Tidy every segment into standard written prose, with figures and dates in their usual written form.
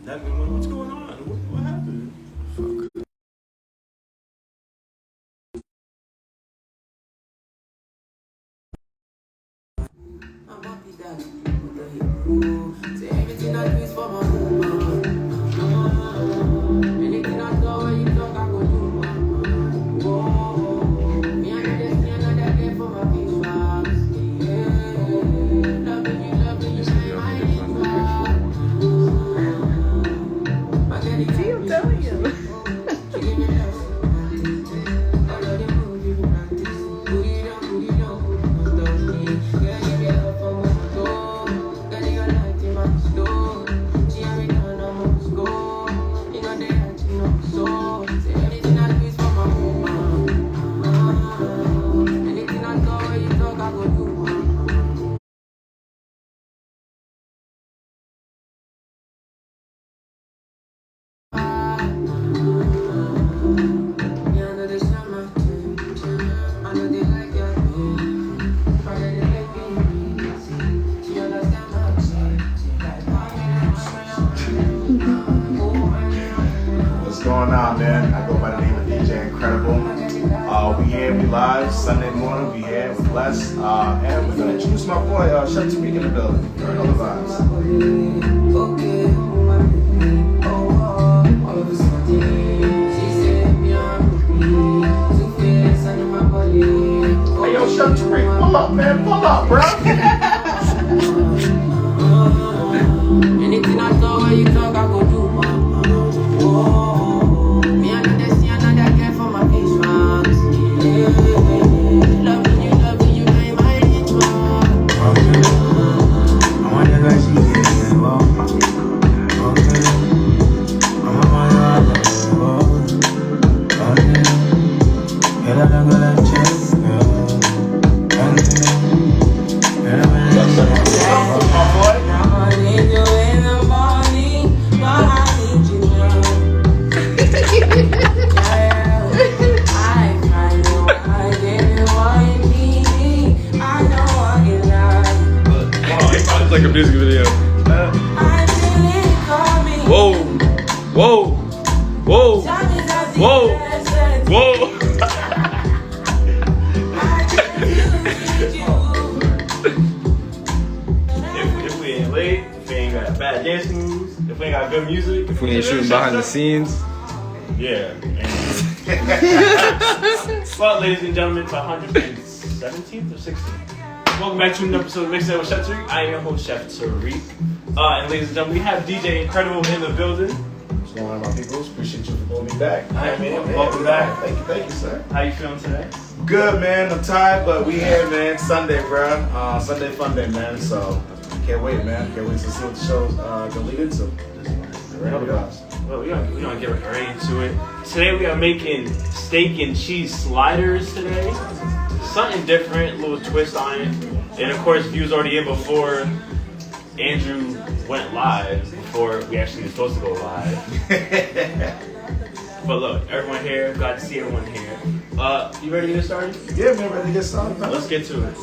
What's going on? What happened? Fuck. Say everything I do is for my woman. Anything I do, when you talk, I go do. Me and another day for my fish box. Loving you, See, I'm telling you. What's going on, man? I go by the name of DJ Incredible. We here, we live Sunday morning. We here, we're blessed, and we're gonna introduce my boy Chef Tarik in the building. You already know the vibes. Hey yo, Chef Tarik, pull up, man, pull up, bro. anything I do, when you talk, I go do. Me and another girl for my fish box. Loving you, be my rich man. I want you guys to get involved. Okay. I'm on my yard, okay. Get out of the check, I need you in the morning, but I need you now. I gave you what you need. I know what you like. Wow, it's like a music video. I really call me. Whoa, whoa, whoa, whoa, whoa. If we ain't late, if we ain't got bad dance moves, if we ain't got good music, If we ain't shooting behind the scenes. yeah. Well, ladies and gentlemen, it's 117th or 16th. Welcome back to another episode of Mixed Up with Chef Tarik. I am your host, Chef Tarik. And ladies and gentlemen, we have DJ Incredible in the building. What's going on, my people? Appreciate you for holding me back. Hi, man. Welcome back. Thank you, sir. How you feeling today? Good, man. I'm tired, but we here, man. Sunday, bro. Sunday fun day, man. So can't wait, man. Can't wait to see what the show's gonna lead into. Well, we're gonna get right into it. Today we are making steak and cheese sliders today. Something different, a little twist on it. And of course, views already in before Andrew went live, before we actually were supposed to go live. But look, everyone here, glad to see everyone here. You ready to get started? Yeah, man. Ready to get started? Man. Let's get to it.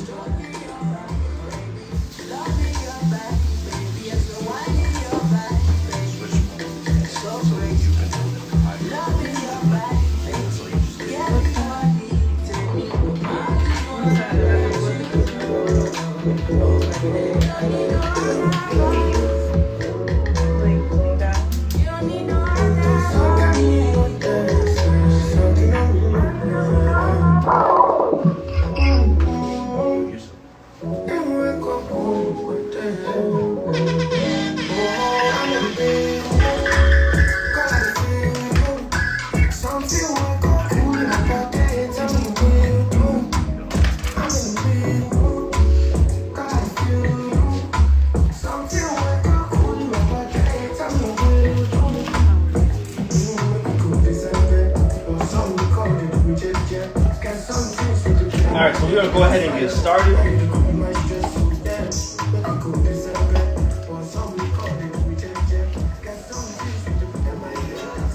Alright, so we're gonna go ahead and get started.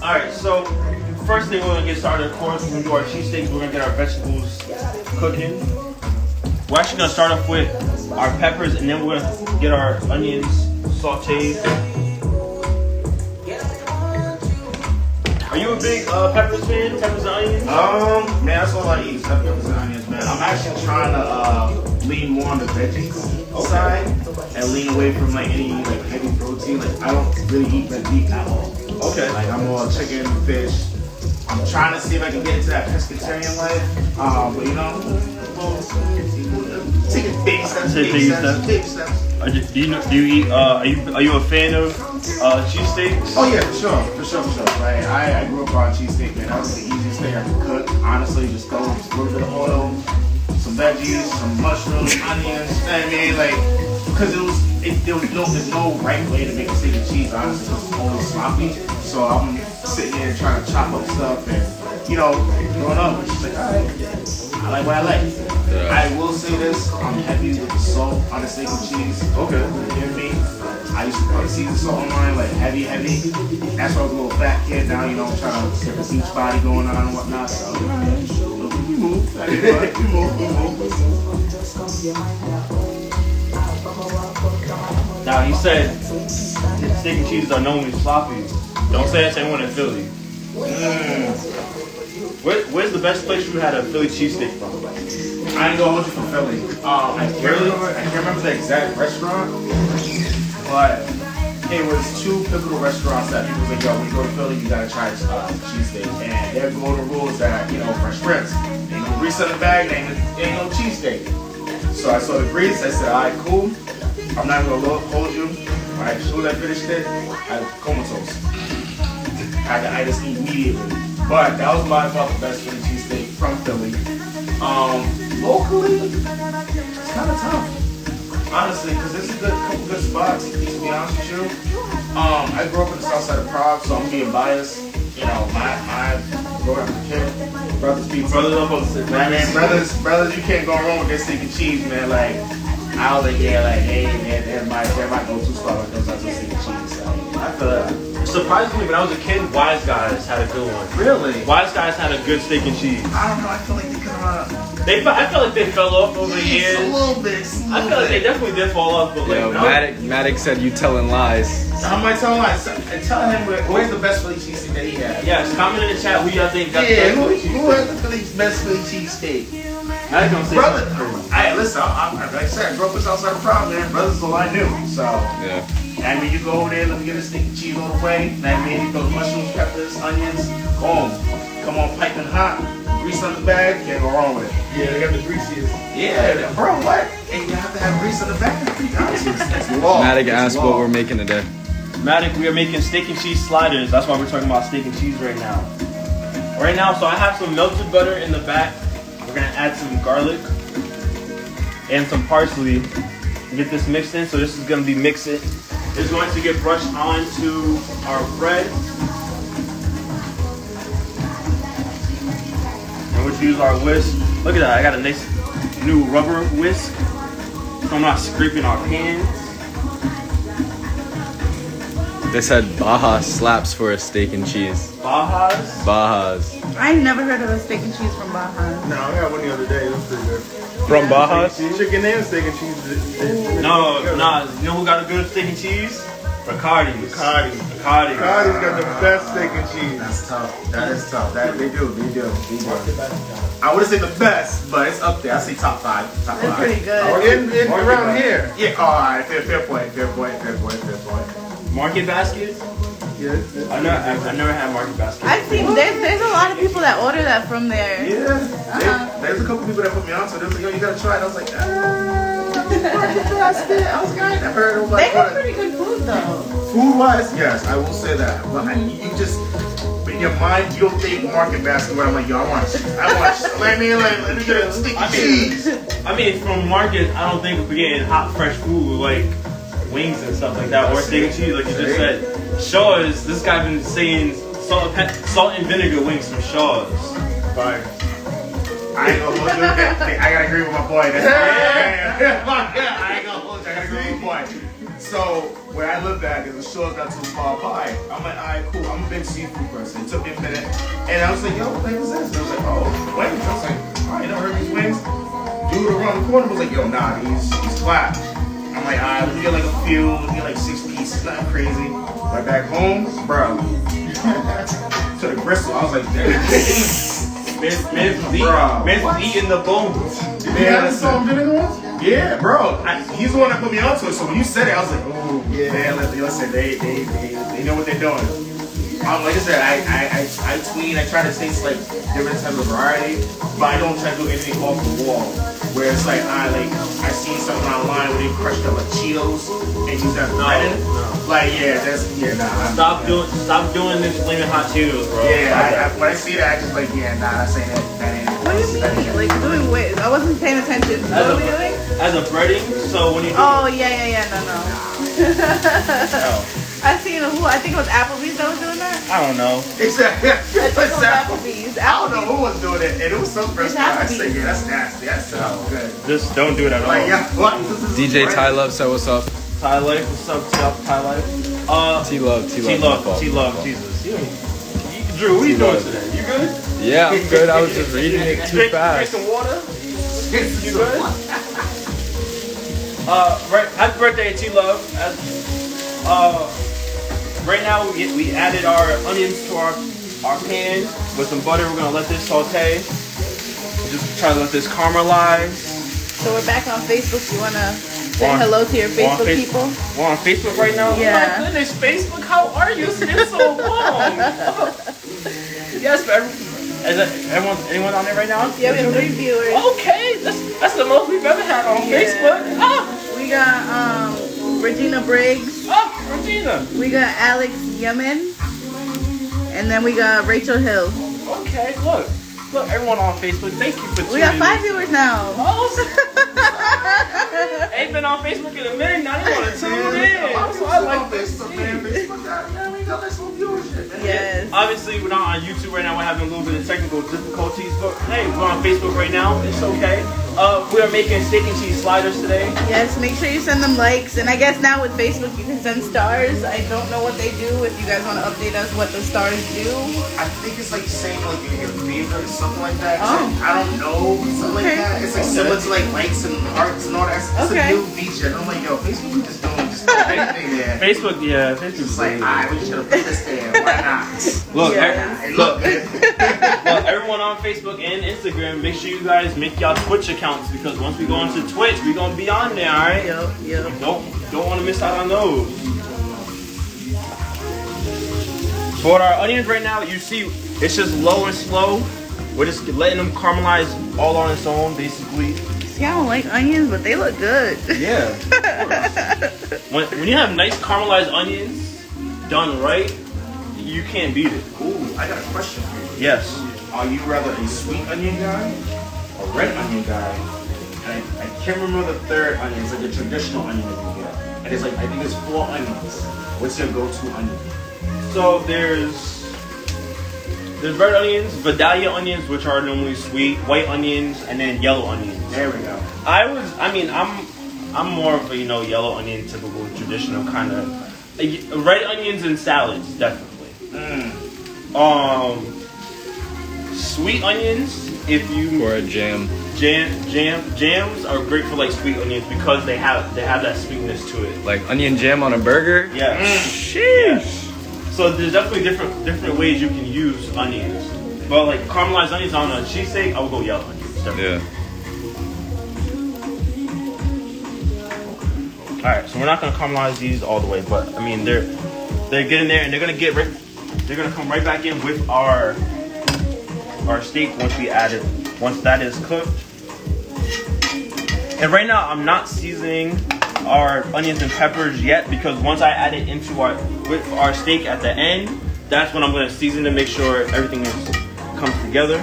Alright, so first thing we're gonna get started, of course, we're gonna do our cheesesteaks. We're gonna get our vegetables cooking. We're actually gonna start off with our peppers, and then we're gonna get our onions sauteed. big peppers fan? Peppers and onions? Man, that's all I eat. Peppers and onions, man. I'm actually trying to lean more on the veggies side and lean away from like any like heavy protein. Like I don't really eat red meat at all. Okay. Like I'm all chicken, fish. I'm trying to see if I can get into that pescatarian life. But you know, taking baby steps. Baby steps. Do you eat? Are you a fan of cheesesteaks? Oh yeah, for sure. Like I grew up on cheesesteak, man. That was the easiest thing I could cook. Honestly, just throw just a little bit of oil, some veggies, some mushrooms, onions. I mean, like, because there's no right way to make a steak and cheese. Honestly, it's always sloppy. So I'm sitting here trying to chop up stuff, and you know, growing up, it's just like, all right, I like what I like. Yeah. I will say this: I'm heavy with the salt on the steak and cheese. Okay. You hear me? I used to put season salt on mine, like heavy. That's why I was a little fat kid. Now, you know, I'm trying to get the beach body going on and whatnot. So, we move. Now, you said steak and cheese are normally sloppy. Don't say that to anyone in Philly. Where's the best place you had a Philly cheesesteak from? I ain't gonna hold you from Philly. I can't remember the exact restaurant, but it was two pivotal restaurants that people was like, yo, when you go to Philly, you gotta try cheesesteak. And their golden rule is that, you know, fresh prince. Ain't no grease on the bag, ain't no cheesesteak. So I saw the grease, I said, alright, cool. I'm not gonna hold you. Alright, as soon as I finished it, I was comatose. Had to itis immediately. But that was by far the best Philly cheesesteak from Philly. Locally, it's kind of tough, honestly, because there's a couple good spots, to be honest with you. I grew up in the south side of Prague, so I'm being biased. You know, my growing up as a kid, brothers pizza. Brothers, you can't go wrong with this steak and cheese, man. Like, I was like, yeah, like, hey, man, they're my go-to spot when it comes out to steak and cheese. So, I feel that. Surprisingly, when I was a kid, Wise Guys had a good one. Really? Wise Guys had a good steak and cheese. I don't know, I feel like they kind of... I feel like they fell off over the years. A little bit. I feel like they definitely did fall off, but Yo, Matic said you telling lies. How am I telling lies? Tell him where's the best Philly cheesesteak that he had. Yes, comment in the chat who y'all think got the best who has the best Philly cheesesteak? I ain't gonna say Brother, something. hey, listen, like I said, I grew up in Southside of Prague, man. Brothers is all I knew. So, Yeah. I mean, you go over there, let me get a steak and cheese all the way. I mean, you throw the mushrooms, peppers, onions, boom. Come on, piping hot. Grease on the bag, can't go wrong with it. Yeah, they got the greasiest. Yeah, bro, what? And you have to have grease on the bag. It's law. Matic asked what we're making today. Matic, we are making steak and cheese sliders. That's why we're talking about steak and cheese right now. So I have some melted butter in the back. We're gonna add some garlic and some parsley. Get this mixed in. So this is gonna be mixed. It's going to get brushed onto our bread. And we'll use our whisk. Look at that, I got a nice new rubber whisk. So I'm not scraping our pans. They said Baja slaps for a steak and cheese. Bajas? Bajas. I never heard of a steak and cheese from Baja. No, I got one the other day. It was pretty good. From Bajas? Chicken and steak and cheese. No. You know who got a good steak and cheese? Ricardi's. Cardi's got the best steak and cheese. That's tough. That is tough. They do. I wouldn't say the best, but it's up there. I say top 5. Top They're 5. pretty good. In around here. Yeah, alright, fair point. Market basket? Yes. I never had market basket. I've seen there's a lot of people that order that from there. Yeah. There's a couple people that put me on to it. They was like, yo, you gotta try it. I was like, market basket. I was kind of heard of They got pretty good food though. Food-wise, yes, I will say that. But you just, in your mind, you don't think market basket where I'm like, yo, I want, let me get a sticky cheese. I mean, from market, I don't think we're getting hot, fresh food like wings and stuff like that, or steak and cheese, like you just said. Shaw's, this guy been saying salt and vinegar wings from Shaw's. Fire. I ain't gonna hold you. I gotta agree with my boy. I ain't gonna hold you. I gotta agree with my boy. So, where I lived at, there's a Shaw's not too far apart. I'm like, alright, cool. I'm a big seafood person. It took me a minute. And I was like, yo, what the heck is this? And I was like, oh, wings. I was like, alright, you never heard these wings? Dude around the corner was like, yo, nah, he's clapped. I'm like, alright, let me get like a few, let me get like 6 pieces, nothing crazy. Right back home, bro. To the bristle. I was like, damn. Man's eating the bones. Did you have this song vinegar once? Yeah, bro. He's the one that put me onto it. So when you said it, I was like, oh, yeah. Man, listen, they know what they're doing. Like I said, I tweet, I try to taste like different types of variety, but I don't try to do anything off the wall. Where it's like I seen something online where they crushed up like Cheetos and use that bread. Like nah. Stop doing this flaming hot Cheetos, bro. Yeah, when I see that, I just like that's ain't it. That ain't it. What do you mean? Like doing what? I wasn't paying attention. What are we doing? As a breading, so when you do no. I seen who? I think it was Applebee's that was doing that. I don't know. Exactly. I think it was Applebee's. I don't know who was doing it, and it was some restaurant. I say, yeah, that's nasty. That sounds good. Just don't do it at all. Like, what? DJ Ty Love said what's up. Ty Life, what's up, Ty Life? T-Love, Jesus. Drew, what are you doing today? You good? Yeah, I'm good. I was just reading it too fast. Drink some water? You good? Right, happy birthday, T-Love. Right now we added our onions to our pan with some butter. We're gonna let this saute. Just try to let this caramelize. So we're back on Facebook. You wanna say hello to your Facebook people? We're on Facebook right now? Yeah. Oh my goodness, Facebook, how are you? It's been so long. Yes, anyone on there right now? Yeah, we have 3 viewers. Okay, that's the most we've ever had on Facebook. We got Regina Briggs. Oh, Regina. We got Alex Yemen. And then we got Rachel Hill. Okay, look, everyone on Facebook, thank you for tuning in. We got 5 viewers now. Ain't been on Facebook in a minute, now they want to tune in. So I like this. Yes. Obviously, we're not on YouTube right now. We're having a little bit of technical difficulties, but hey, we're on Facebook right now. It's okay. We are making steak and cheese sliders today. Yes, make sure you send them likes. And I guess now with Facebook, you can send stars. I don't know what they do. If you guys want to update us what the stars do. I think it's like saying like your favorite or something like that. Oh. I don't know. Something like that. It's like similar to like likes and hearts and all that. It's a new feature. And I'm like, yo, Facebook, we just don't anything there. Facebook, yeah. Facebook's just like, we should have put this there. Why not? Look, look. Well, everyone on Facebook and Instagram, make sure you guys make y'all Twitch accounts because once we go onto Twitch, we're gonna be on there, alright? Yep. Don't want to miss out on those. For our onions right now, you see, it's just low and slow. We're just letting them caramelize all on its own, basically. See, I don't like onions, but they look good. Yeah. When you have nice caramelized onions done right, you can't beat it. Ooh, I got a question for you. Yes. Are you rather a sweet onion guy or red onion guy? And I can't remember the third onion. It's like a traditional onion that you get. And it's like, I think it's 4 onions. What's your go-to onion? So there's red onions, Vidalia onions, which are normally sweet, white onions, and then yellow onions. There we go. I'm more of a yellow onion, typical traditional kind of red onions and salads, definitely. Sweet onions, if you Or a jam. Jams are great for like sweet onions because they have that sweetness to it. Like onion jam on a burger? Yeah. Sheesh. Yeah. So there's definitely different ways you can use onions. But like caramelized onions on a cheesesteak, I would go yellow onions. Definitely. Yeah. All right, so we're not gonna caramelize these all the way, but I mean they're getting there, and they're gonna come right back in with our steak once that is cooked. And right now I'm not seasoning our onions and peppers yet because once I add it into with our steak at the end, that's when I'm gonna season to make sure everything comes together.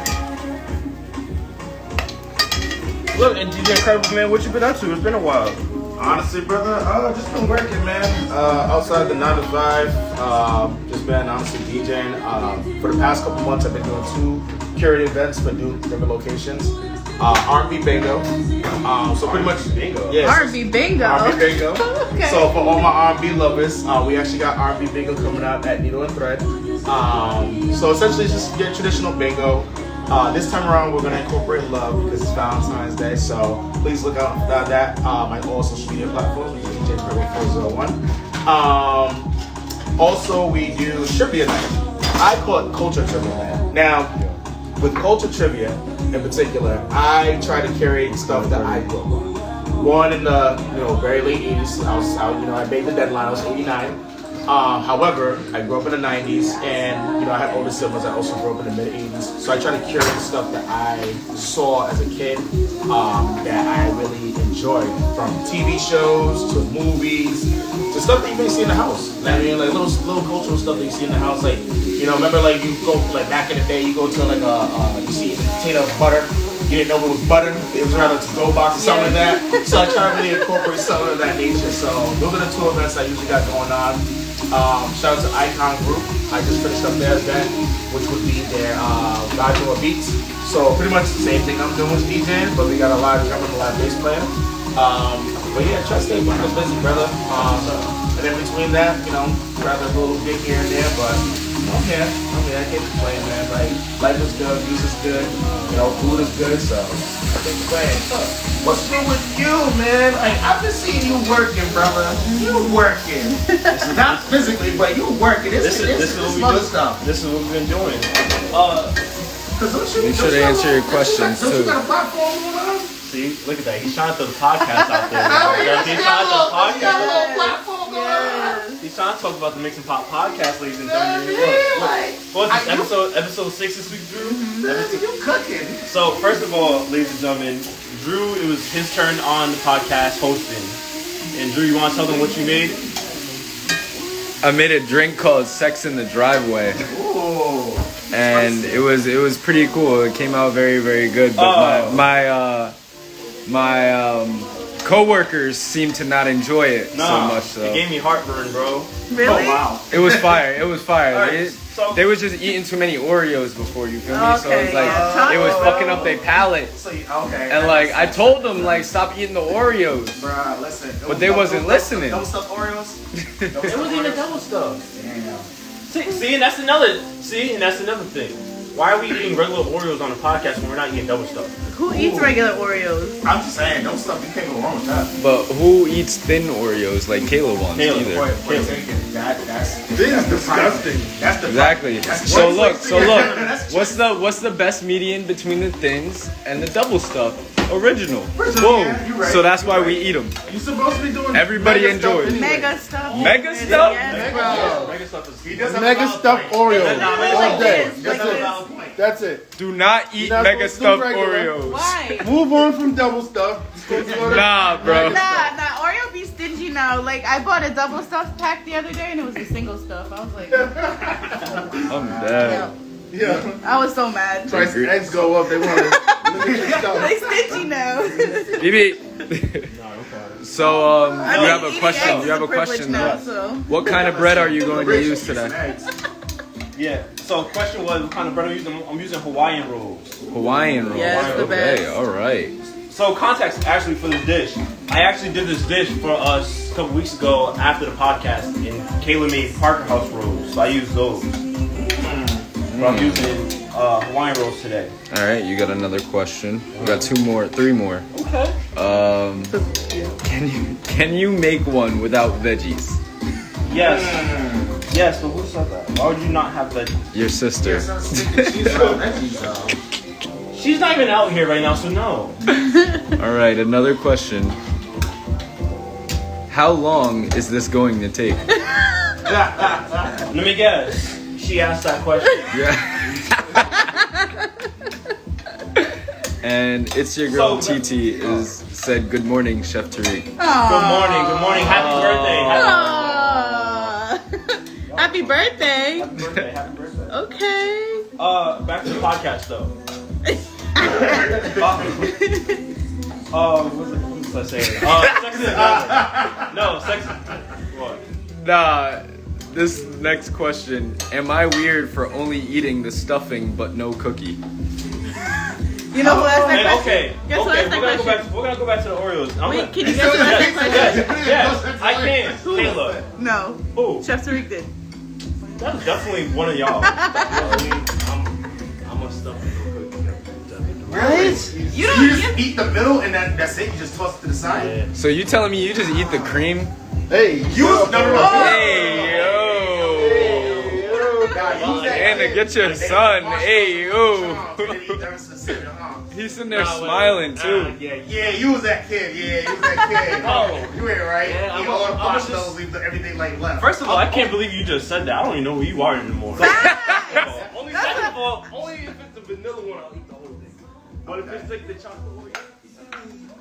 Look, and DJ Incredible Man, what you been up to? It's been a while. Honestly, brother, just been working, man. Outside the 9 to 5, just been honestly DJing. For the past couple months, I've been doing 2 curated events for different locations. R&B bingo. So pretty much bingo. Yes. R&B bingo. R&B bingo. Okay. So for all my R&B lovers, we actually got R&B bingo coming out at Needle and Thread. So essentially, it's just your traditional bingo. This time around, we're gonna incorporate love because it's Valentine's Day. So please look out for that. My all social media platforms, which is DJ Incredible 401. Also, we do trivia night. I call it culture trivia, man. Now, with culture trivia in particular, I try to curate stuff that I grew up on. Born in the very late 80s. I made the deadline. I was 89. However, I grew up in the 90s, and I had older siblings that also grew up in the mid 80s. So I try to curate stuff that I saw as a kid that I really enjoyed, from TV shows to movies to stuff that you may see in the house. I mean, like little cultural stuff that you see in the house. Like remember, like you go like back in the day, you go to like you see a container of butter. You didn't know it was butter. It was around a to-go box or something like that. So I try to really incorporate something of that nature. So those are the two events I usually got going on. Shout out to Icon Group. I just finished up their event, which would be their Godjoy Beats. So pretty much the same thing I'm doing with DJing, but we got a live drummer and a live bass player. But yeah, try to stay busy, brother. And in between that, grab a little gig here and there, but I can't complain, man. Like, life is good, music's good, food is good, so I can't complain. What's new with you, man? Like, I've been seeing you working, brother. You working. Not physically, but you working. This is what we do. Stuff. This is what we've been doing. Make sure to answer your questions, don't too. You got a platform going on? See, look at that. He's trying to throw the podcast out there. He's trying to throw the podcast. Platform going on. He's trying to talk about the Mix and Pop podcast, ladies and gentlemen. What was this, episode 6 this week, Drew? You cooking. So, first of all, ladies and gentlemen, Drew, it was his turn on the podcast hosting. And Drew, you want to tell them what you made? I made a drink called Sex in the Driveway. Ooh. And it was pretty cool. It came out very, very good. But my coworkers seemed to not enjoy it so much. So it gave me heartburn, bro. Really? Oh, wow. it was fire. It was fire. Alright, They was just eating too many Oreos before, you feel me? So it's like yeah. it was fucking up their palate. Okay. And like I told them like stop eating the Oreos. Bruh, listen. But they wasn't listening. Double stuffed Oreos? It wasn't even double stuff. Damn. See, and that's another thing. Why are we eating regular Oreos on a podcast when we're not eating double stuff? Who eats regular Oreos? I'm just saying, double stuff, you can't go wrong with that. But who eats thin Oreos like Kayla wants Kayla, either? Point taken. That's disgusting. That's the Exactly. That's So one look, slice so together. look. What's the best median between the thins and the double stuff? Original. Original, yeah, Boom. you're right, So that's you're why right. we eat them. You're supposed to be doing Everybody mega stuff enjoys. anyway. Mega stuff. Mega stuff? Yes, bro. Mega stuff is He does have Mega a valid stuffed point. Oreos Nah, man, all like day. this, That's like it. this. That's it. Do not eat You're not mega supposed to stuffed do regular. Oreos. Why? Move on from double stuff. Nah, bro. Nah, Oreo be stingy now. Like, I bought a double stuffed pack the other day and it was a single stuff. I was like, I'm dead. Yeah. I was so mad. Price eggs go up. They want to limit your stuff. They stingy now. BB. So, you have a Eating question. eggs You have is a question privilege now, though. so. What kind of bread are you going to use today? Yeah. So the question was, what kind of bread I'm using? I'm using Hawaiian rolls. Hawaiian rolls. Yes, the Okay, best. all right. So context actually for this dish. I actually did this dish for us a couple weeks ago after the podcast, and Kayla made Parker House rolls, so I used those. But I'm using Hawaiian rolls today. All right, you got another question. We got 3 more. Okay. Can you make one without veggies? Yes. Yes, but who said that? Why would you not have veggies? Your sister. She's not even out here right now, so no. All right, another question. How long is this going to take? Let me guess. She asked that question. Yeah. And it's your girl So- TT is said good morning, Chef Tarik. Good morning. Good morning. Happy birthday. Happy birthday. Happy birthday. Happy birthday. Okay. Back to the podcast though. What was I saying? Sex in the Driveway. No, sex. What? Nah, this next question. Am I weird for only eating the stuffing but no cookie? You know who asked that Man, question? okay. Guess who Okay. asked that question? We're gonna go back to the Oreos. Wait, can you guess who asked that question? Yes, I can. Kayla. No. Who? Chef Tarik did. That was definitely one of y'all. I'm a stuffing cookie. What? You don't You just eat the middle and that's it? You just toss it to the side? Yeah. So you telling me you just eat the cream? Hey, You was no. Hey, yo. Nah, And to get your son, hey, ooh. He's sitting there smiling too. Yeah, you was that kid. Yeah, you was that kid. Oh. You ain't right. Yeah, You all the marshmallows, leave everything like left. First of all, I can't believe you just said that. I don't even know who you are anymore. Only second of all, only if it's the vanilla one, I'll eat the whole thing. But if it's like the chocolate Oreo,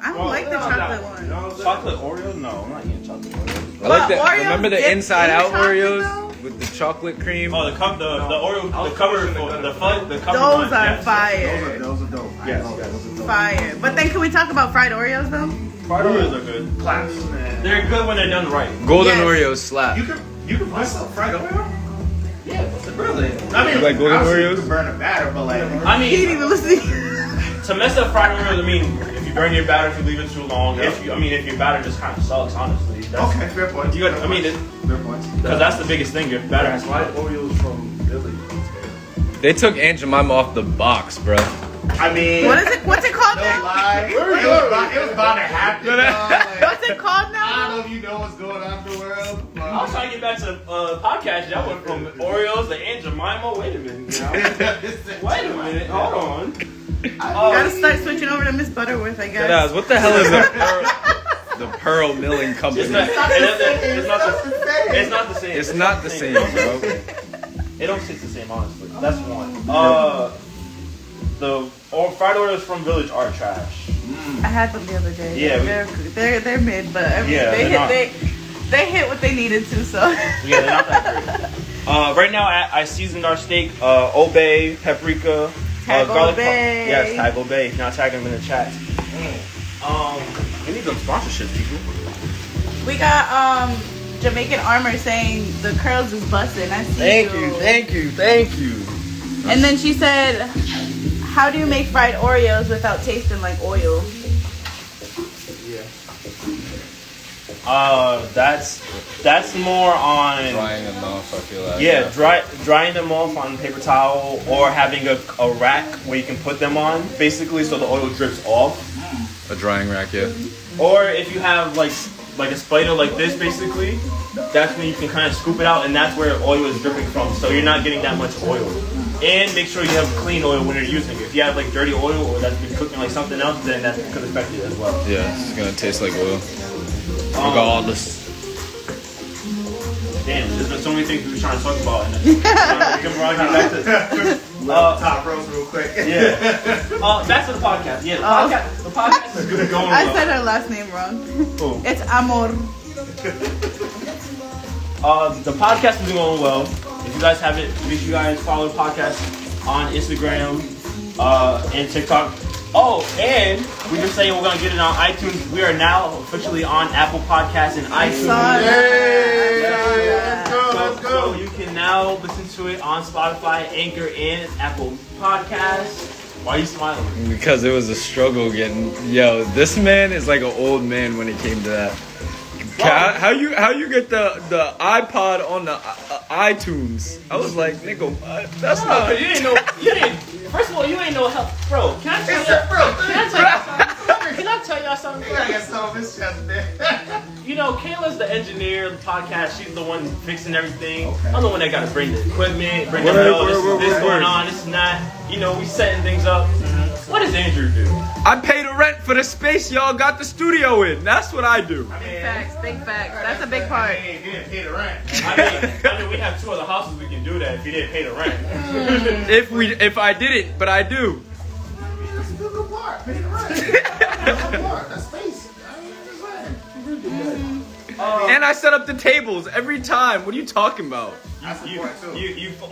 I don't like the chocolate one. chocolate Oreo? No, I'm not eating chocolate Oreo. I like Oreos remember the dipped inside in out chocolate, Oreos though? with the chocolate cream? Oh, the Oreo, the cover, the fun, the cover. Those one, are yes. fire. Those are dope. Yes, Those are dope. Fire. But then can we talk about fried Oreos though? Fried Oreos are good. Claps, man. They're good when they're done right. Golden Yes. Oreos slap. You can buy some fried Oreo? Yeah, Really? I mean, You like Golden obviously Oreos? You can burn a batter, but like, I He didn't mean, even listen. to mess up fried Oreos, I mean, if you burn your batter, if you leave it too long, if your batter just kind of sucks, honestly. That's, okay, fair point. You got, I mean, fair point. because that's the biggest thing. Your batter has to. Oreos from Philly. They took Aunt Jemima off the box, bro. I mean, What is it? What's it called no now? lie. It was bound to happen. Like, What's it called I now? don't know if you know what's going on in the world. I was trying to get back to podcast. Y'all went from Oreos to Aunt Jemima. Wait a minute. Wait a minute. Hold on. Gotta start switching over to Miss Butterworth, I guess. Deadass, what the hell is the Pearl Milling Company? It's not the same. It's not the same, bro. It don't taste the same, honestly. That's one. The fried Oreos from Village are trash. I had them the other day. Yeah, they're mid, but I mean, Yeah, they're not. they hit what they needed to. So Yeah, they're not that great. Right now, I seasoned our steak. Obey, paprika, Tag garlic. Obey. Yes, tag Obey. Now tag them in the chat. We need some sponsorships, people. we got Jamaican Armor saying the curls is busting. I see thank you. And then she said, "How do you make fried Oreos without tasting like oil?" That's more on Drying them off, I feel like. drying them off on paper towel or having a rack where you can put them on, basically, so the oil drips off. A drying rack, yeah. Or if you have like a spider like this, basically, that's when you can kind of scoop it out, and that's where oil is dripping from. So you're not getting that much oil. And make sure you have clean oil when you're using it. If you have like dirty oil or that's been cooking like something else, then that could affect it as well. Yeah, it's gonna taste like oil. Regardless. Damn, there's been so many things we were trying to talk about, and then we can get back to Top roast real quick. back to the podcast. Yeah, the podcast is good going. I said her last name wrong. Cool. It's Amor. The podcast is going well. If you guys haven't, make sure you guys follow the podcast on Instagram and TikTok. Oh, and we were saying we're going to get it on iTunes. We are now officially on Apple Podcasts and iTunes. Let's go. So you can now listen to it on Spotify, Anchor, and Apple Podcasts. Why are you smiling? Because it was a struggle getting. Yo, this man is like an old man when it came to that. How you get the iPod on the iTunes? I was like, nigga, what? That's not. You didn't know. First of all, you ain't know how. Bro, can I tell you something? Can I tell y'all something? You gotta get some of this chest, man. You know, Kayla's the engineer of the podcast. She's the one fixing everything. I'm the one that got to bring the equipment, bring this going on, this and that. You know, we setting things up. What does Andrew do? I pay the rent for the space y'all got the studio in. That's what I do. Big facts. That's a big part. Hey, you didn't pay the rent. I mean, we have 2 other houses we can do that if you didn't pay the rent. If I didn't, but I do. That's a good part. Pay the rent. That's a good part. That's space. And I set up the tables every time. What are you talking about? You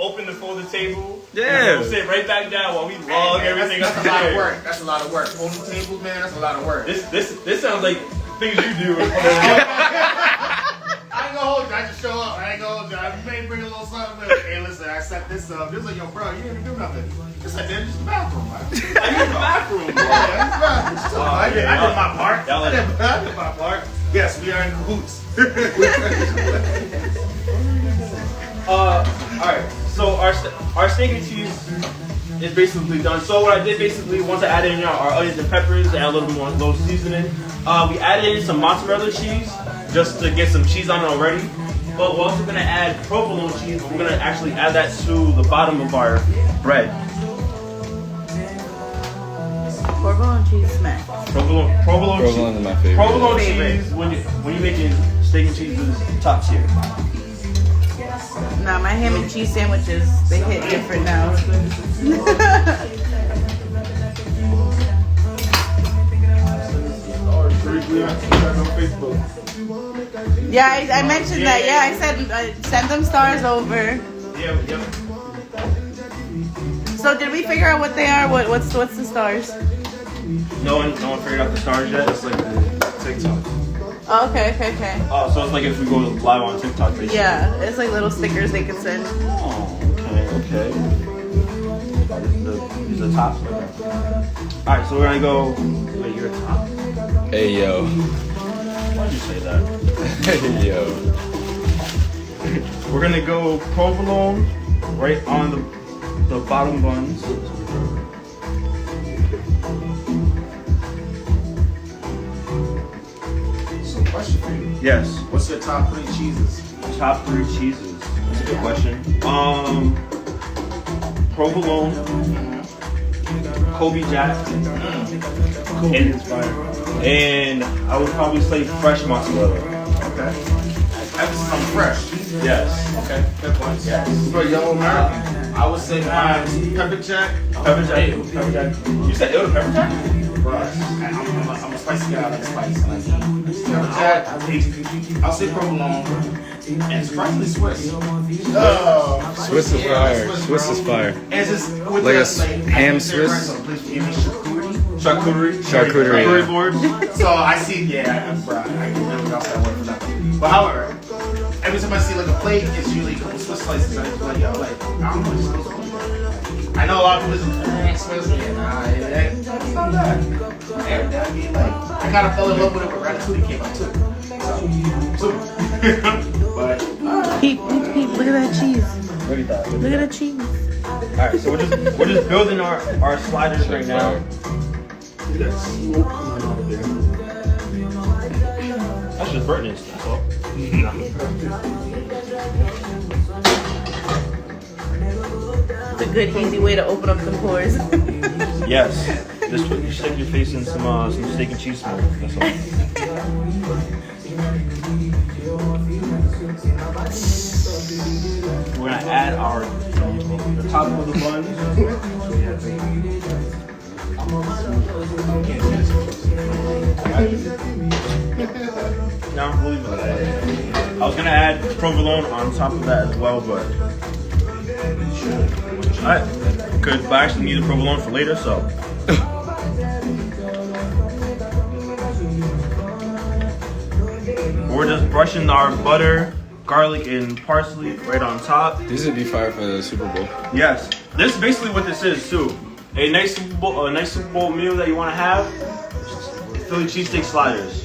open the folded table. Yeah. We'll sit right back down while we log everything up. That's a lot of work. That's a lot of work. Holding tables, man. That's a lot of work. This sounds like things you do. I ain't gonna hold you. I just show up. I ain't gonna hold you. I may bring a little something with it. Hey, listen, I set this up. This like, yo, bro, you didn't even do nothing. Just like, this is the bathroom, man. I use the bathroom. Yeah, I did my part. I did my part. Yes, we are in cahoots. Alright, so our steak and cheese is basically done. So what I did basically, once I added in our onions and peppers, add a little bit more low seasoning. We added in some mozzarella cheese just to get some cheese on it already. But we're also gonna add provolone cheese. But we're gonna actually add that to the bottom of our bread. Provolone cheese smack. Provolone Provolone is my favorite. Provolone Favorite. cheese when you're making steak and cheese is top tier. Nah, my ham and cheese sandwiches, they hit different now. Yeah, I mentioned that. Yeah, I said send them stars over. Yeah. So did we figure out what they are? What's the stars? No one figured out the stars yet. It's like TikTok. Oh, okay. Oh, so it's like if we go live on TikTok, basically. Yeah, it's like little stickers they could send. Oh, okay. These are tops. Alright, so we're gonna go. Wait, you're a top? Hey yo. Why'd you say that? Hey yo. We're gonna go provolone right on the bottom buns. So, question for you. Yes. What's your top 3 cheeses? Top 3 cheeses. That's a good question. Provolone, Kobe Jack, and I would probably say fresh mozzarella. Okay. Emphasis on fresh. Yes. Okay, good points. Yes. For yellow American. I would say mine's pepper jack. Pepper jack. You said it was pepper jack? I'm a spicy guy. I like spice. I like pepper jack. I'll say provolone. And surprisingly Swiss. Swiss is fire. Swiss is fire. And it's just with Like a the, ham Swiss? So please forgive me, charcuterie. Charcuterie. Board. So I see, bro, I can really off that word for nothing. But however, every time I see like a plate, it's usually a couple Swiss slices. And I feel like, yo, like, I don't know what's supposed to be. I know a lot of people just Swiss, it's not that. And I mean, like, I kind of fell in love with it when Ratatouille came out too. So, but Peep, look at that cheese. Look at that. Look at that cheese. Alright, so we're just building our sliders right now. That's just burning, that's all. It's a good, easy way to open up the pores. Yes. Just stick your face in some steak and cheese smoke. That's all. We're gonna add the top of the buns. No, we'll leave it like that. I was gonna add provolone on top of that as well, but alright, good. But I actually need the provolone for later, so. We're just brushing our butter, garlic, and parsley right on top. These would be fire for the Super Bowl. Yes, this is basically what this is too. A nice Super Bowl meal that you want to have. Philly cheesesteak sliders.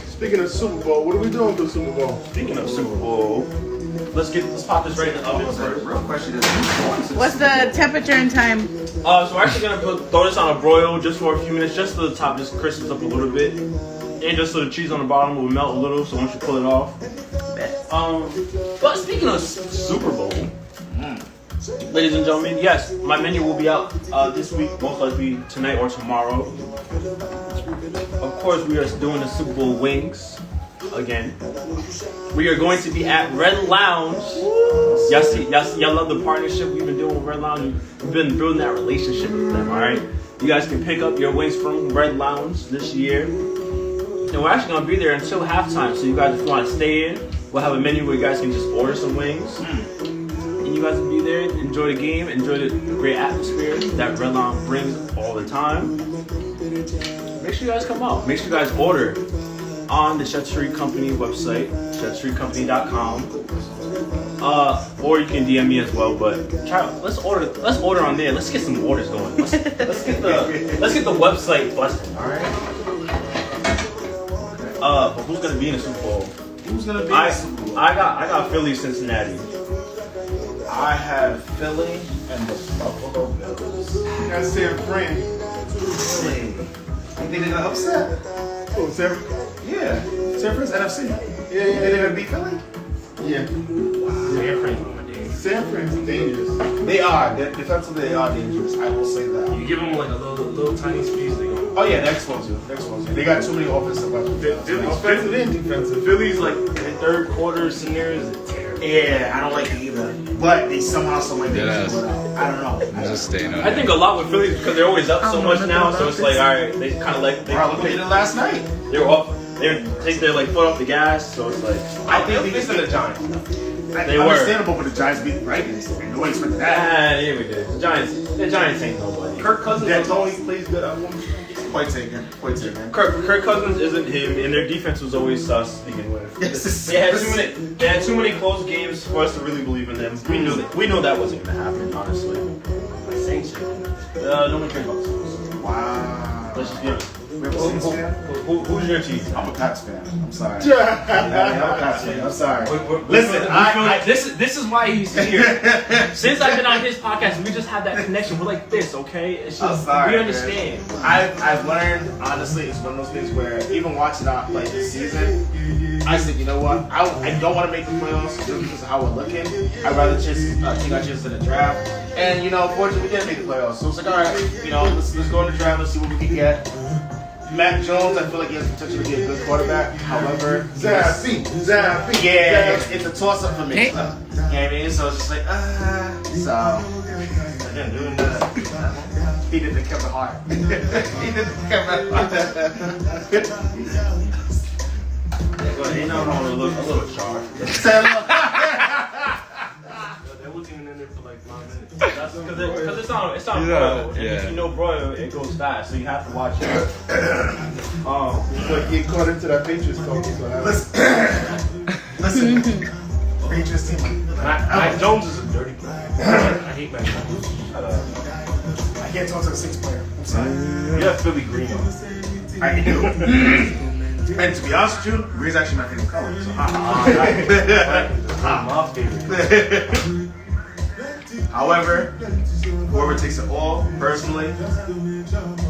Speaking of Super Bowl, what are we doing for the Super Bowl? Speaking of Super Bowl, let's pop this right in the oven first. real question is, What's the temperature and time? So we're actually gonna throw this on a broil just for a few minutes, just so the top just crispens up a little bit, and just so the cheese on the bottom will melt a little. So once you pull it off. But speaking of Super Bowl, ladies and gentlemen, yes, my menu will be out this week, most likely tonight or tomorrow. Of course, we are doing the Super Bowl wings again. We are going to be at Red Lounge. Y'all love the partnership we've been doing with Red Lounge. We've been building that relationship with them, all right? You guys can pick up your wings from Red Lounge this year. And we're actually going to be there until halftime. So you guys, if you want to stay in, we'll have a menu where you guys can just order some wings. And you guys will be there, enjoy the game, enjoy the great atmosphere that Red Lounge brings all the time. Make sure you guys come out. Make sure you guys order on the Chef Tarik Company website, cheftarikcompany.com. Or you can DM me as well. But let's order on there. Let's get some orders going. Let's get the website busted. All right. But who's gonna be in the Super Bowl? who's gonna be in the Super Bowl? I got Philly, Cincinnati. I have Philly and the Buffalo Bills. You gotta say a friend. Philly. You think they're gonna upset? Oh, San Yeah. San Fran's NFC. Yeah, You think they're gonna beat Philly? yeah. San Fran's dangerous. They are. Defensively, they are dangerous. I will say that. You give them like a little tiny space, they go. Oh yeah, they expose you. They expose you. They got too many offensive weapons. Offensive and defensive. Philly's like in third quarter scenarios is terrible. Yeah, I don't like it either. But they somehow, some way, Yes. I don't know. I'm just staying on I think a lot with Philly because they're always up so much now, so it's like, all right, they kind of like Bro, look what they did last night. they're off, they take their like foot off the gas, so it's like I think they beat the Giants. They were. Understandable, but the Giants beat the Vikings. Nobody expected that. yeah, we did. The Giants ain't nobody. Kirk Cousins always plays good at one. Point taken. Point taken. Kirk Cousins isn't him, and their defense was always sus to begin with. Yes, They had too many close games for us to really believe in them. We knew that wasn't gonna happen, honestly. Saints. No one cares about the Saints. Wow. Let's just get. We have a Saints fan? Who's your team? I'm a Pats fan. I'm sorry. I'm a Pats fan. I'm sorry. Listen, this is why he's here. Since I've been on his podcast, we just have that connection. We're like this, okay? It's I'm just, sorry, we understand. I've learned, honestly, it's one of those things where even watching out like this season, I said, you know what? I don't want to make the playoffs just because of how we're looking. I'd rather just take our chances in the draft. And, you know, fortunately, we didn't make the playoffs. So it's like, all right, you know, let's go in the draft, let's see what we can get. Matt Jones, I feel like he has potential to be a good quarterback. However, Zappy. yeah, it's a toss-up for me. You know what I mean? So it's just like, so. Again, doing that. He did the Kevin Hart. He did the Kevin Hart. Ain't nothing wrong with a little charge. They wasn't even in there for like 5 minutes. That's because it's on broil. And if you know broil, it goes fast, so you have to watch it. Like get caught into that Patriots talk. Listen. Patriots team. Mac Jones is a dirty player. I hate Mac Jones. I can't talk to the Saints player. I'm sorry. You have Philly green on. I do. And to be honest with you, green's actually my favorite color. So, My favorite. however, whoever takes it all, personally,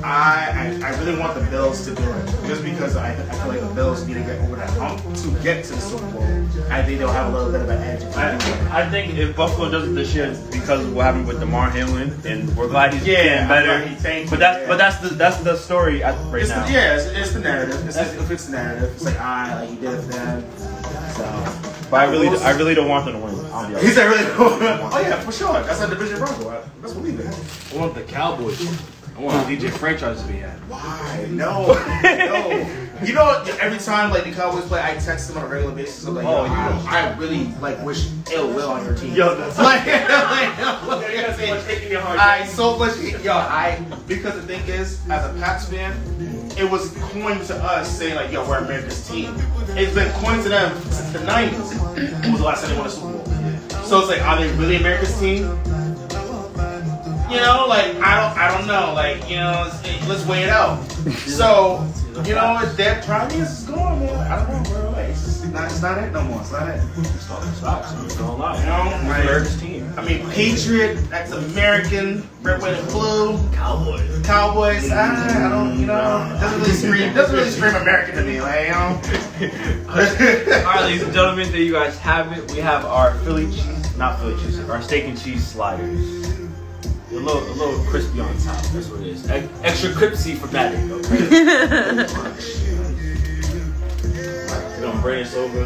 I really want the Bills to do it. Just because I feel like the Bills need to get over that hump to get to the Super Bowl. I think they'll have a little bit of an edge. I think if Buffalo does it this year, it's because of what happened with DeMar Hamlin, and we're glad he's getting better. But that's the story right now. It's the narrative. It's the narrative. It's like like he did it for them. So. But I really don't want them to win. I'll be honest. He said really? Oh yeah, for sure. That's a division rival. Let's believe it. I want the Cowboys. I want DJ franchise to be had. Why? No. You know what? Every time like the Cowboys play, I text them on a regular basis. I'm like, I really like wish ill will on your team. Yo, that's because the thing is, as a Pats fan, it was coined to us saying like, yo, we're America's team. It's been coined to them since the 90s. When was the last time they won a Super Bowl? So it's like, are they really America's team? You know, like I don't know, like let's weigh it out. So their prime is gone, man. I don't know, bro. Like, it's not it no more. It's not it. It's all out. America's team. I mean, Patriot, that's American, red, white, and blue. Cowboys. I don't, doesn't really scream American to me, like, All right, ladies and gentlemen, there you guys have it. We have our our steak and cheese sliders. A little crispy on top. That's what it is. Extra crispy for Maddie. Okay? We're gonna bring this over.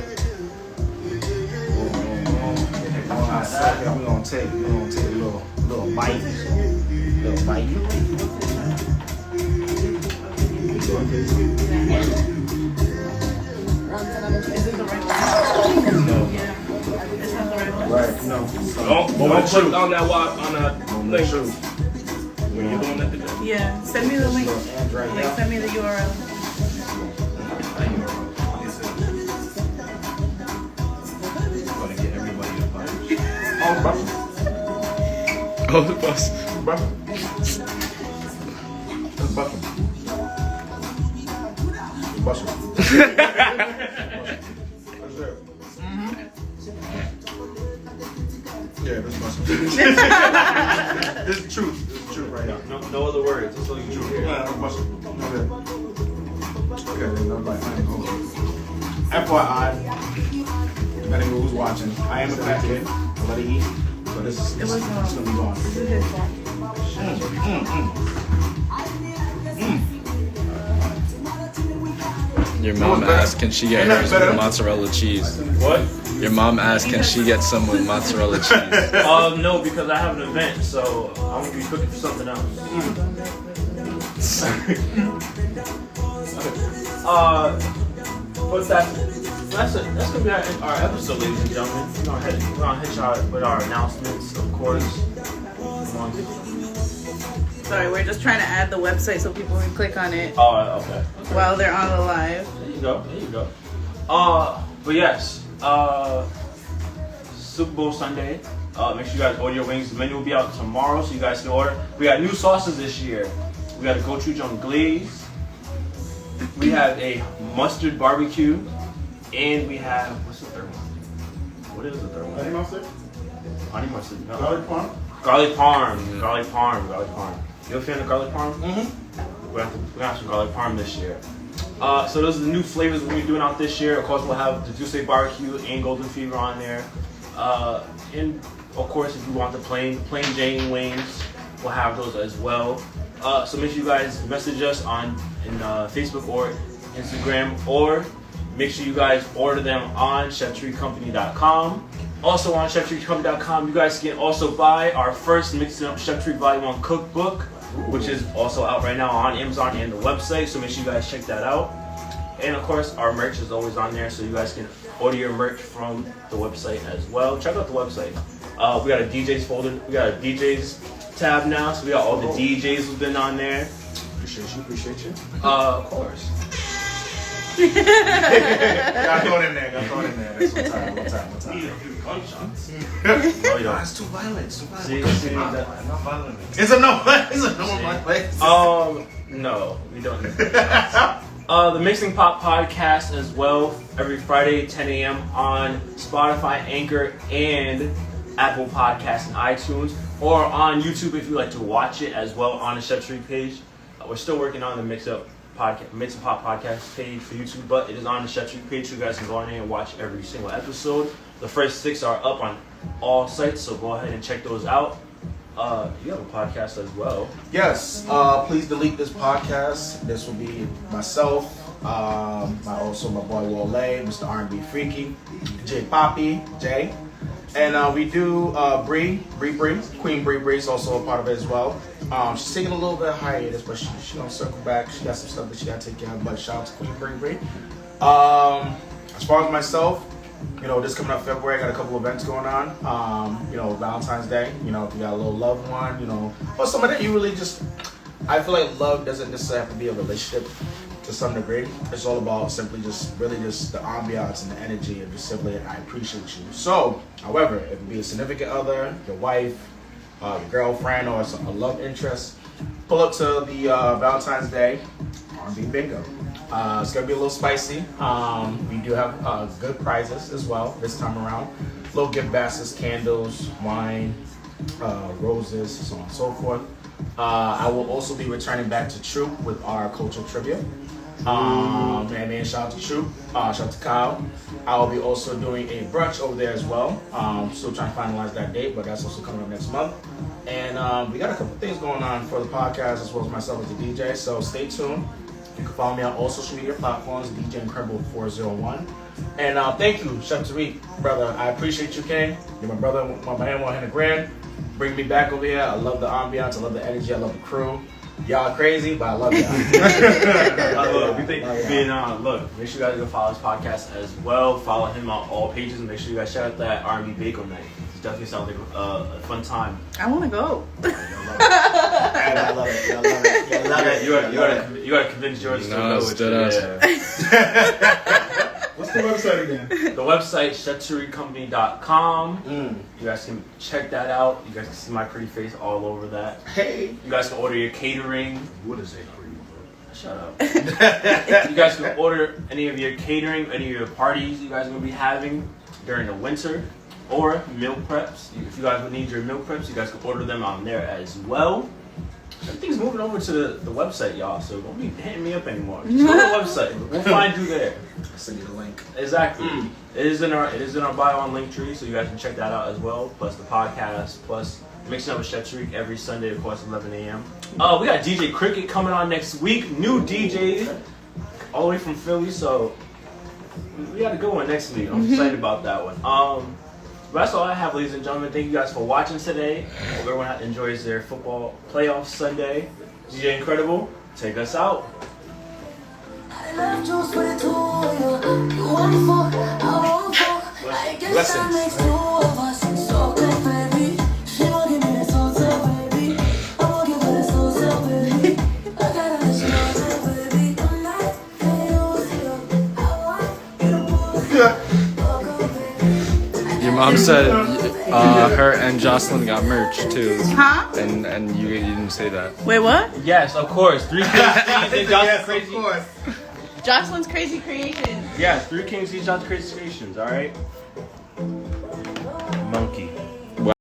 We're gonna take a little bite. Little bite. Is it the right one? No. Yeah. It's not the right one. Right, no. Don't put on that link. When you're doing that today. Yeah. Send me the link. Like, send me the URL. Oh, the bus. Yeah, this is truth. This is truth right now. No other words. That's all you do here. No question. Okay. Okay, nobody. FYI, depending on who's watching, I am a fat kid. I let it eat. So this is gonna be gone. Your mom asked, can she get hers with mozzarella cheese? What? Your mom asked, can she get some with mozzarella cheese? No, because I have an event, so I'm gonna be cooking for something else. But that's gonna be our episode, ladies and gentlemen. We're gonna hit y'all with our announcements, of course. Sorry, we're just trying to add the website so people can click on it Oh, okay. while they're on the live. There you go. But yes, Super Bowl Sunday. Make sure you guys order your wings. The menu will be out tomorrow, so you guys can order. We got new sauces this year. We got a gochujang glaze. We have a mustard barbecue, and we have what's the third one? What is the third one? Honey mustard? Honey mustard. No. Garlic parm? Garlic parm. Garlic parm. You a fan of garlic parm? Mm-hmm. We're gonna have some garlic parm this year. So those are the new flavors we're doing out this year. Of course, we'll have the Juicy Barbecue and Golden Fever on there. And of course, if you want the plain Jane wings, we'll have those as well. So make sure you guys message us in Facebook or Instagram, or make sure you guys order them on ChefTarikCompany.com. Also on ChefTarikCompany.com, you guys can also buy our first Mixing Up Chef Tarik Volume 1 cookbook, which is also out right now on Amazon and the website, so make sure you guys check that out. And of course, our merch is always on there, so you guys can order your merch from the website as well. Check out the website. We got a DJs folder, we got a DJs tab now, so we got all the DJs who've been on there. Appreciate you. Of course. Got thrown in there. That's one time. No, you don't. That's too violent. See, Not violent. It's a no place. No, we don't. The Mixing Pop podcast as well, every Friday, 10 a.m. on Spotify, Anchor, and Apple Podcasts and iTunes, or on YouTube if you like to watch it as well on the Chef Tarik page. We're still working on the Mix and Pop podcast page for YouTube, but it is on the Chef Tarik page, so you guys can go on there and watch every single episode. The first 6 are up on all sites, so go ahead and check those out. You have a podcast as well. Yes. Please delete this podcast. This will be myself, also my boy Wale, Mr. R&B Freaky, J Poppy, Jay. And we do Bree, Queen Bree is also a part of it as well. She's taking a little bit of hiatus, but she's gonna circle back. She got some stuff that she gotta take care of, but shout out to Queen Bree. As far as myself, this coming up February, I got a couple events going on. Valentine's Day, if you got a little loved one, or somebody that you really just, I feel like love doesn't necessarily have to be a relationship to some degree. It's all about simply just the ambiance and the energy and just simply, I appreciate you. So, however, if it be a significant other, your wife, your girlfriend, or a love interest, pull up to the Valentine's Day R&B bingo. It's gonna be a little spicy. We do have good prizes as well this time around. Little gift baskets, candles, wine, roses, so on and so forth. I will also be returning back to Troop with our cultural trivia. And shout out to Troop, shout out to Kyle. I will be also doing a brunch over there as well. Still trying to finalize that date, but that's also coming up next month. And we got a couple things going on for the podcast as well as myself as the DJ, so stay tuned. You can follow me on all social media platforms, DJ Incredible 401. And thank you, Chef Tarik, brother. I appreciate you, King. You're my brother, my man, 100 grand. Bring me back over here. I love the ambiance, I love the energy, I love the crew. Y'all crazy, but I love y'all. We thank you for being on. Look, make sure you guys go follow his podcast as well. Follow him on all pages, and make sure you guys check out that R&B Bagel Night. It definitely sounds like a fun time. I want to go. I love it. You gotta convince George to go. What's the website again? The website, ChefTarikCompany.com. You guys can check that out. You guys can see my pretty face all over that. Hey. You guys can order your catering. What is it for you? Shut up. You guys can order any of your catering, any of your parties you guys are going to be having during the winter, or meal preps. If you guys would need your meal preps, you guys can order them on there as well. Everything's moving over to the website, y'all. So don't be hitting me up anymore. Just go to the website. We'll find you there. Send you the link. Exactly. It is in our bio on Linktree, so you guys can check that out as well. Plus the podcast, plus mixing up with Chef Tarik every Sunday, of course, 11 a.m. We got DJ Cricket coming on next week. New DJ, all the way from Philly. So we got a good one next week. I'm excited about that one. But that's all I have, ladies and gentlemen. Thank you guys for watching today. Hope everyone enjoys their football playoff Sunday. DJ Incredible, take us out. Your mom said her and Jocelyn got merch too. Huh? And you didn't say that. Wait, what? Yes, of course. 3 Kings and Jocelyn's Crazy. Of course. Jocelyn's Crazy Creations. Yeah, 3 Kings and Jocelyn's Crazy Creations, alright? Monkey.